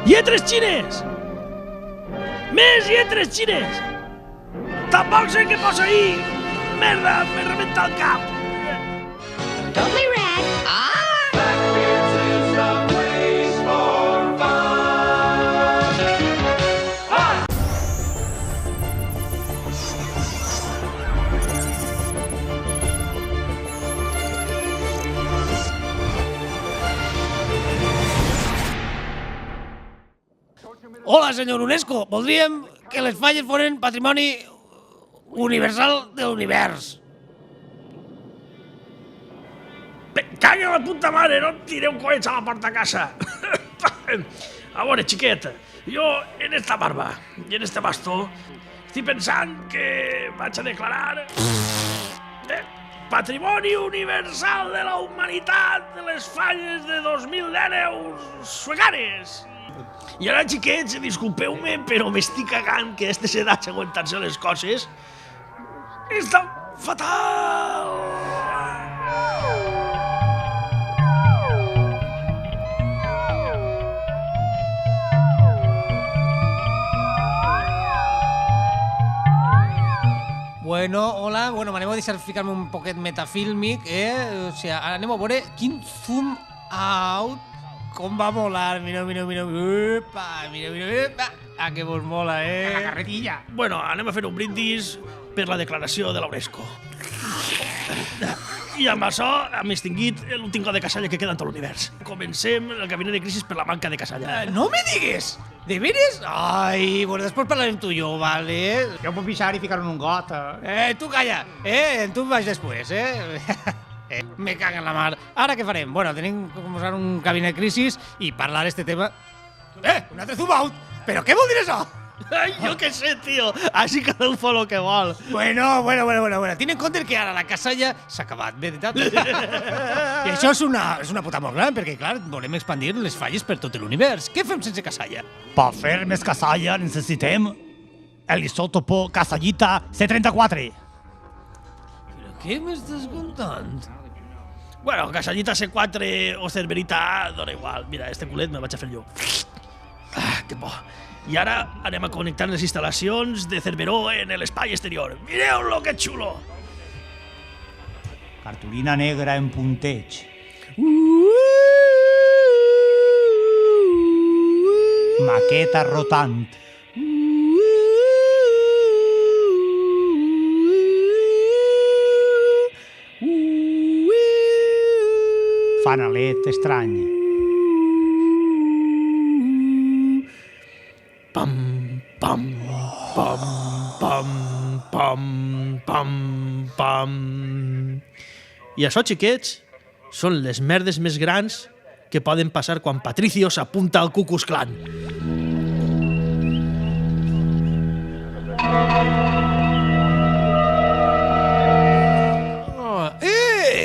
Lletres xines! Més lletres xines! Tampoc sé què posa ahí! Merda, m'he rebentat el cap! Totally rad. Hola, senyor UNESCO. Voldríem que les falles foren patrimoni universal de l'univers. Caga la puta mare, no em tireu coets a la porta a casa. A veure, xiqueta, jo en esta barba i en este bastó estic pensant que vaig a declarar Patrimoni Universal de la Humanitat de les falles de 2010 sueganes. I ara, xiquets, disculpeu-me, però m'estic cagant que a aquestes edats aguantar-se les coses està fatal. Bueno, hola, m'aneu a deixar ficar-me un poquet metafílmic, O sigui, ara anem a veure quin zoom out, com va molar, mira, upa, mira, que vos mola, A la carretilla. Bueno, anem a fer un brindis per la declaració de la UNESCO. I amb això hem extingit l'últim got de casalla que queda en tot l'univers. Comencem el gabinet de crisis per la manca de casalla. No me digues! De veres? Ai, bueno, després parlarem tu i jo, vale? Jo puc pixar i ficar-ho en un got. Tu calla, tu vaig després, Me caga en la mar. Ara què farem? Bueno, tenim que posar un gabinet de crisis i parlar este tema. Un altre zoom out! Però què vol dir això? Ai, jo què sé, tio. Així cada un fa el que vol. Bueno. Tinc en compte que ara la casalla s'ha acabat, veritat? I això és una puta molt gran, perquè, clar, volem expandir les falles per tot l'univers. Què fem sense casalla? Per fer més casalla necessitem l'isòtopo casallita C34. Però què m'estàs contant? Bueno, casallita C4 o Cerberita A, dona igual. Mira, este culet me vaig a fer jo. Que por. I ara anem a connectar les instal·lacions de Cerveró en l'espai exterior. Mireu-lo, que xulo! Cartolina negra en punteig. Maqueta rotant. Fanalet estrany. Pam, pam, pam, pam, pam, pam, pam. I això, xiquets, són les merdes més grans que poden passar quan Patricio s'apunta al Ku Klux Klan.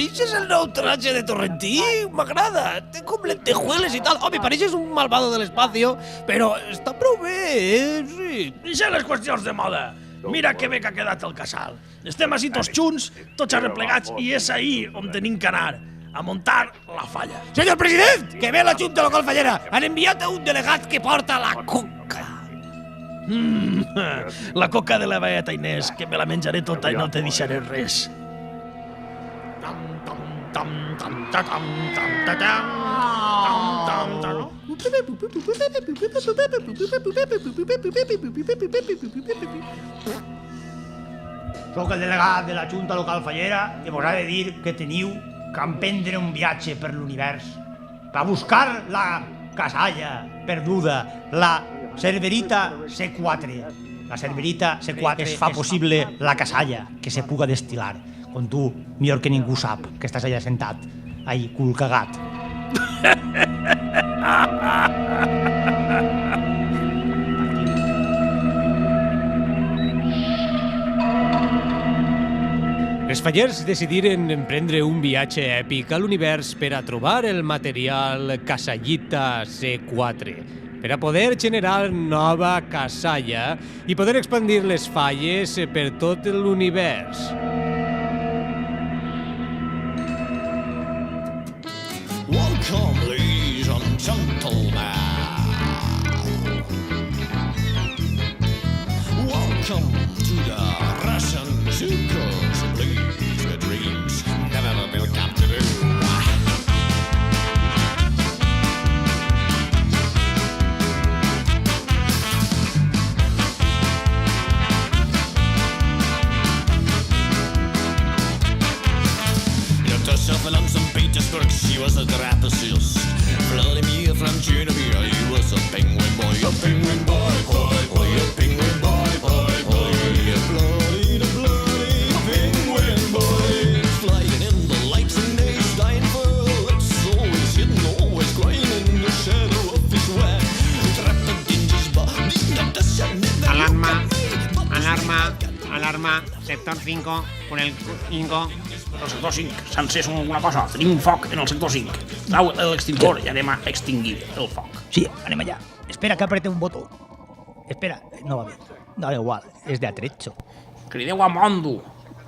Ese és el nou traje de Torrentí, m'agrada. Té com lentejueles i tal. Home, pareixes un malvado de l'espacio, però està prou bé, sí. Deixem les qüestions de moda. Mira que bé que ha quedat el casal. Estem així tots junts, tots arreplegats, i és ahí on tenim que anar, a muntar la falla. Senyor president, que ve la Junta Local Fallera. Han enviat a un delegat que porta la coca. La coca de la velleta Inés, que me la menjaré tota i no te deixaré res. Soc el delegat de la Junta Local Fallera i vos ha de dir que teniu que emprendre un viatge per l'univers per buscar la casalla perduda, la Cerverita C4. La Cerverita C4 es fa possible la casalla que se puga destilar. Com tu, millor que ningú sap que estàs allà sentat, ahí, cul cagat. Els fallers decidiren emprendre un viatge èpic a l'univers per a trobar el material Casallita C4, per a poder generar nova casalla i poder expandir les falles per tot l'univers. Welcome, ladies and gentlemen. Alarma, sector 5, por el 5. El sector 5, sencer som alguna cosa. Tenim un foc en el sector 5. Trau l'extintor i anem a extingir el foc. Sí, anem allà. Espera que aprete un botó. Espera, no va bé. No, da igual, és de atrecho. Crideu a Mondo,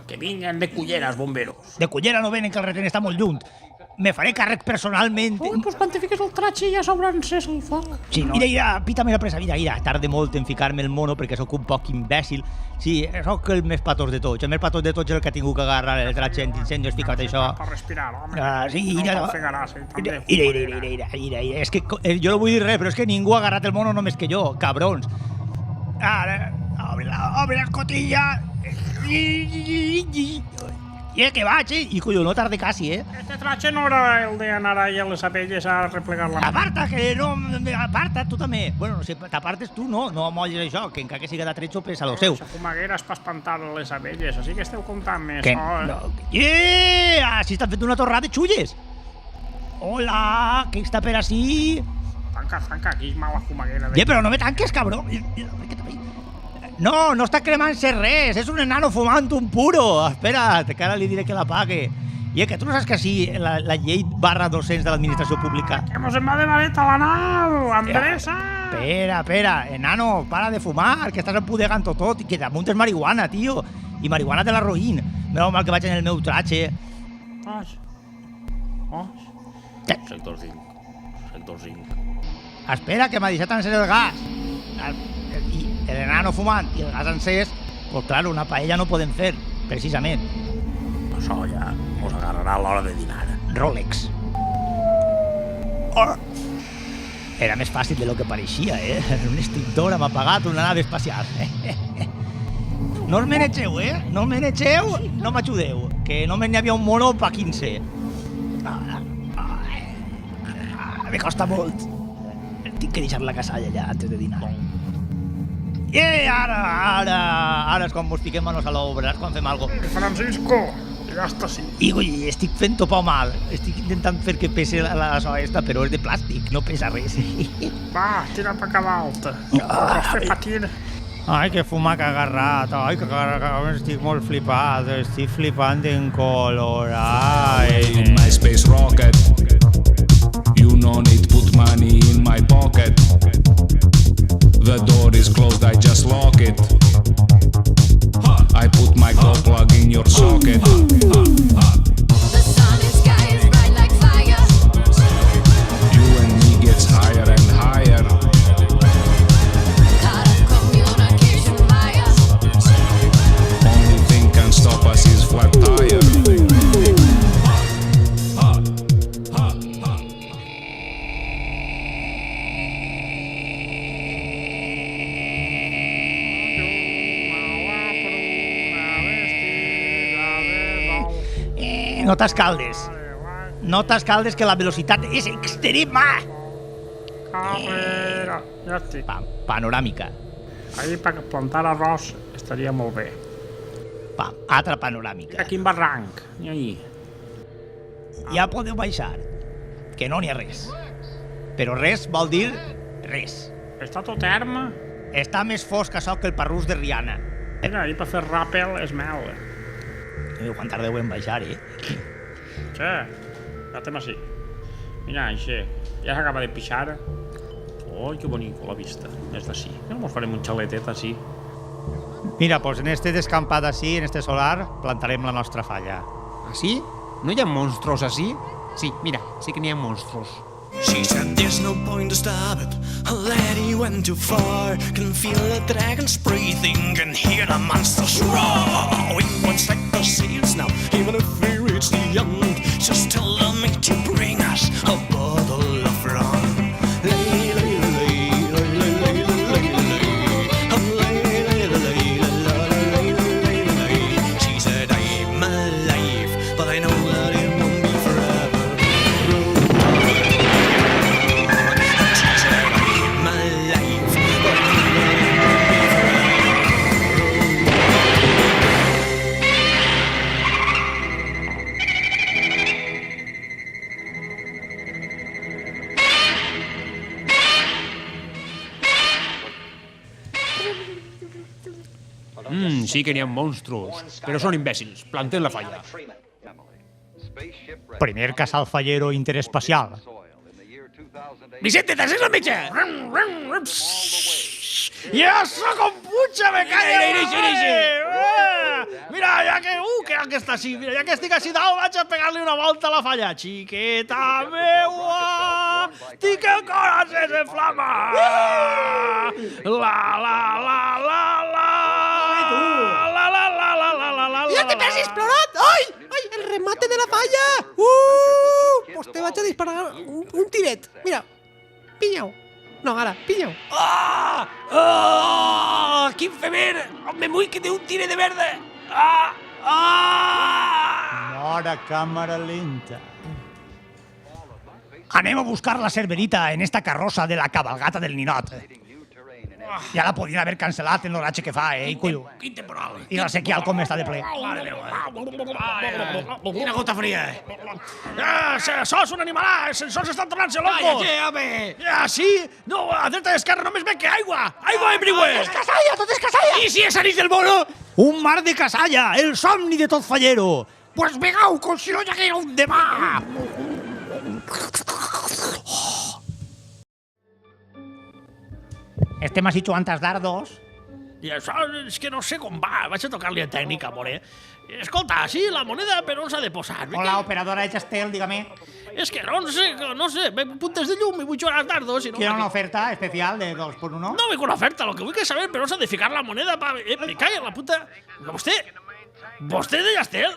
que vinguen de culleres, bomberos. De Cullera no venen, que el retén està molt lluny. Me faré càrrec personalment. Ui, doncs quan te fiques el tratge ja s'haurà encès el foc. Sí, no? Mira, pítame la presa, mira, tarde molt en ficar-me el mono perquè sóc un poc imbècil. Sí, sóc el més patós de tots. El més patós de tots és el que ha tingut que agarrar el tratge d'incendi, has ficat això. Per respirar, home. Sí, mira, no. Mira, és que jo no vull dir res, però és que ningú ha agarrat el mono només que jo, cabrons. Ara, obre la escotilla. I que vaig, i colló, no tarde quasi, Este tratge no era el d'anar allà a les abelles a replegar la mà. Aparta, que no... Aparta, tu també. Bueno, no sé, t'apartes tu, no molles això, que encara que siga d'atretxo pesa lo seu. La fumaguera és per espantar les abelles, així que esteu comptant més. Que no... Si estan fent una torrada de xulles. Hola, que està per ací? Tanca, aquí és mala fumaguera. Però no me tanques, cabró. No està cremant-se res, és un enano fumant un puro. Espera't, que ara li diré que la pague. I que tu no saps que sí, la llei /200 de l'administració pública... Que mos en va de maleta la nau, endreça! Espera, enano, para de fumar, que estàs empudegant tot, i que damunt és marihuana, tio. I marihuana te la roïn. Menys mal que vaig en el meu tratge. Sector 5. Espera, que m'ha deixat encès el gas. I l'enano fumant i el gas encès, pues claro, una paella no podem fer, precisament. Això ja mos agarrarà a l'hora de dinar. Rolex. Era més fàcil de lo que pareixia, un extintor amb apagat, una nave espacial. No us menegeu, no menegeu, no m'ajudeu, que només n'hi havia un mono pa 15. Me costa molt. Tinc que deixar la casalla allà antes de dinar. I ara és quan mos fiquem manos a l'obra, és quan fem alguna cosa. Francisco, ja està sí. I estic fent topar mal, estic intentant fer que pese la soia esta, però és de plàstic, no pesa res. Va, tira pa cada alta. Fer patir. Ai, que fuma que ha agarrat, estic molt flipat, estic flipant en color, In my space rocket, you no need put money in my pocket. The door is closed, I just lock it. I put my glow plug in your socket. The sun and sky is bright like fire. You and me gets higher and higher. Cut off communication wire. Only thing can stop us is flat tire. No t'escaldes que la velocitat és extrema. Carrera, ja estic. Panoràmica. Ahir per plantar arròs estaria molt bé. Altra panoràmica. Aquí en barranc, ni ahir. Ja podeu baixar, que no n'hi ha res. Però res vol dir res. Està tot erma. Està més fosc això que el parrús de Rihanna. Mira, ahir per fer ràpel és mel. Quan tardeu en baixar, Què? Ja estem així. Mira, així. Ja s'acaba de pixar. Oh, que bonico la vista. És d'ací. Ja mos farem un xaletet així. Mira, pues en este descampat així, en este solar, plantarem la nostra falla. ¿Así? ¿No hi ha monstruos así? Sí, mira, sí que n'hi ha monstruos. She said there's no point to stop it. A lady went too far. Can feel the dragons breathing and hear the monsters roar. We won't stack the seals now, even if we reach the end. Just tell the mate to bring us a bottle of rum. Lay, lay, lay, lay, lay, lay, lay, lay, lay, lay, lay. She said I'm alive, but I know that it won't be forever. Sí que n'hi ha monstruos, però són imbècils. Planten la falla. Primer casal fallero interespacial. Vicente, t'has el metge? Ja sóc un putxa, me calla! Mira, ja que està així, mira, ja que estic així dalt, vaig a pegar-li una volta a la falla. Xiqueta meua, tinc el cor encès en flama. La, la, la, la, la. La, la, la, la, la, la, la, Ja que t'has explorat! Ai! Ai, el remate de la falla! Pues te vaig a disparar un tiret. Mira, pinyau. No, ara, pinyau. Ah! Ah! Quin femer! Me vull que té un tire de verda! Ah! Ah! Mora càmera lenta. Anem a buscar la Cerverita en esta carrossa de la cabalgata del ninot. Ja la podien haver cancel·lat en l'horatge que fa, collo. Quin temporal! I la sequial com està de ple. Mare meva! Quina gota fria! Sos un animalà, els sensors estan tornant-se locos. Cállate, home! Ja, sí? No, a dreta i esquerra només veig que aigua. Aigua everywhere. Casalla, tot és casalla! I si és anís del mono? Un mar de casalla, el somni de tot fallero. Pues vegau, com si no hi haguera un demà! Estem així jugant als dardos. I això és que no sé com va. Vaig a tocar-li a tècnica, more. Escolta, sí, la moneda per on s'ha de posar? Hola, operadora de Chastel, dígame. És que no sé, ve puntes de llum i vull jugar als dardos. ¿Quiere una oferta especial de 2x1? No vull una oferta, lo que vull és saber per on s'ha de ficar la moneda pa... me cague la puta... Vostè de Chastel?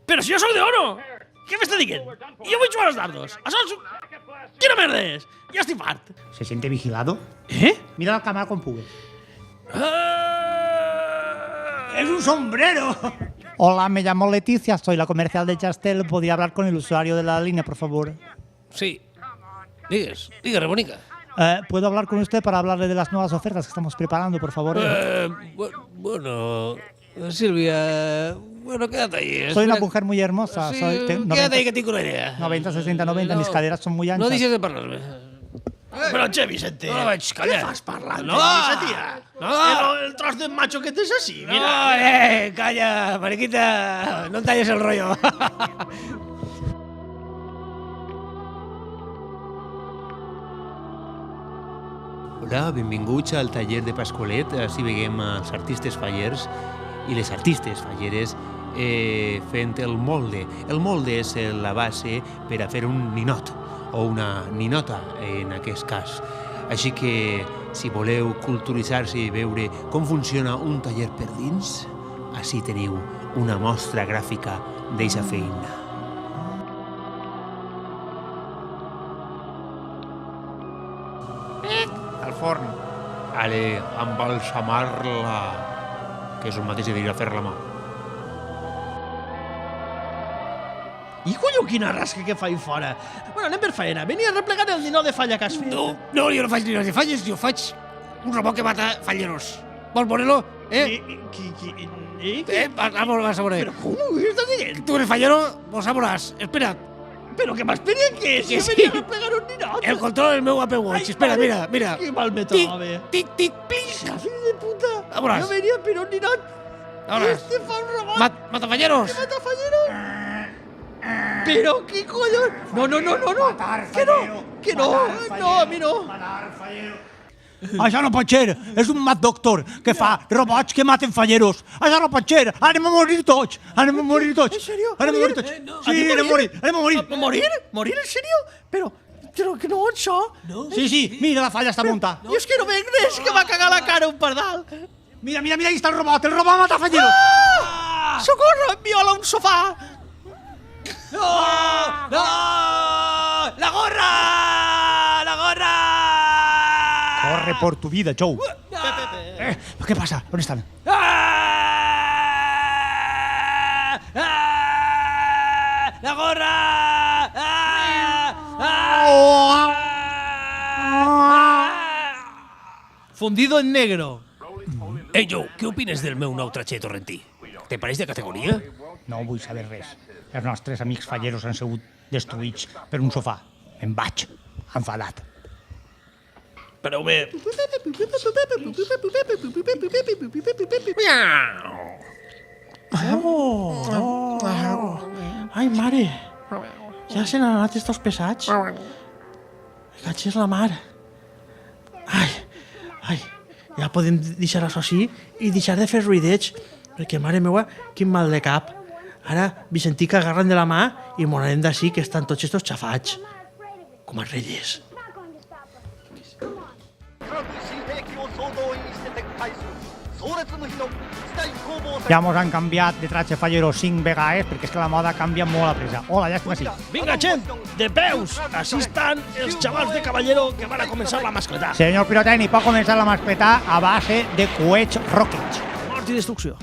Però si jo soc d'Oro! Què m'està dient? Jo vull jugar als dardos. Això és... Quina merda és? Ja estic fart. ¿Se siente vigilado? ¿Eh? Mira la cámara con pugues. ¡Es un sombrero! Hola, me llamo Leticia, soy la comercial de Chastel. ¿Podría hablar con el usuario de la línea, por favor? Sí. Digues, bonica. ¿Puedo hablar con usted para hablarle de las nuevas ofertas que estamos preparando, por favor? Bueno, Silvia... Bueno, quédate ahí. Soy una mujer muy hermosa. Sí, Soy, quédate ahí que tengo una idea. 90, 60, 90, mis caderas son muy anchas. No deixes de parlar-me. Però, che, Vicente, No vaig callar. què fas parlant No. d'aquesta tia? No. El tros de macho que tens així, No, mira. calla, mariquita, no em talles el rollo. Hola, benvinguts al taller de Pasqualet. Així veiem els artistes fallers i les artistes falleres fent el molde. El molde és la base per a fer un ninot, o una ninota, en aquest cas. Així que, si voleu culturitzar-se i veure com funciona un taller per dins, ací teniu una mostra gràfica d'eixa feina. Al forn. Ale, embalsamar-la, que és el mateix que dir a fer la mà. I colló, quina rasca que faig fora. Bueno, anem per faena. Venia replegant el dinou de falla que has fet. No, jo no faig ni de falles, jo faig un robot que mata falleros. Vols veure-lo? Vamos a veure. Però com ho estàs dient? Tu eres fallero, vos sabràs. Espera, Però que m'esperen que és? Que Jo sí. venia a replegar un ninot. el control del meu Apple Watch. Espera, mira. Que mal me Tic, trobe. tic, tic, ping. Fill de puta. Vámonos. Jo venia per un ninot. Vámonos. Este fa un robot. Mata falleros. Mata fallero. Però què collons? No. Que no. No, a mi no. Això no pot ser. És un mad doctor que fa robots que maten falleros. Això no pot ser. Anem a morir tots. En sèrio? Anem a morir tots. Sí, anem a morir. Morir? Morir, en sèrio? Però que no, això. No. Sí, mira, la falla està muntada. I és que no veig res, que va cagar la cara un pardal. Mira, ahí està el robot mata falleros. Socorro, em viola un sofà. ¡No! ¡La gorra! Corre por tu vida, Joe. ¿Qué pasa? ¿Dónde están? ¡La gorra! Fundido en negro. Joe, què opines del meu nou tratxer torrentí? Te pareix de categoria? No vull saber res. Els nostres amics falleros han sigut destruïts per un sofà. Em vaig, enfadat. Espereu-me. Ai, mare. Ja se n'han anat estos pesats. Catxes la mar. Ai, ja podem deixar això així i deixar de fer ruïdets, perquè, mare meua, quin mal de cap. Ara, Vicentica agarren de la mà i m'ho anem d'ací, que estan tots estos xafats. Com els reyes. Ja mos han canviat de traje fallero 5 vegades, perquè és que la moda canvia molt a pressa. Hola, ja estem així. Vinga, gent, de peus. Així estan els xavals de Caballero que van a començar la mascletà. Senyor pirotècnic, pot començar la mascletà a base de coets roquets. Mort i destrucció.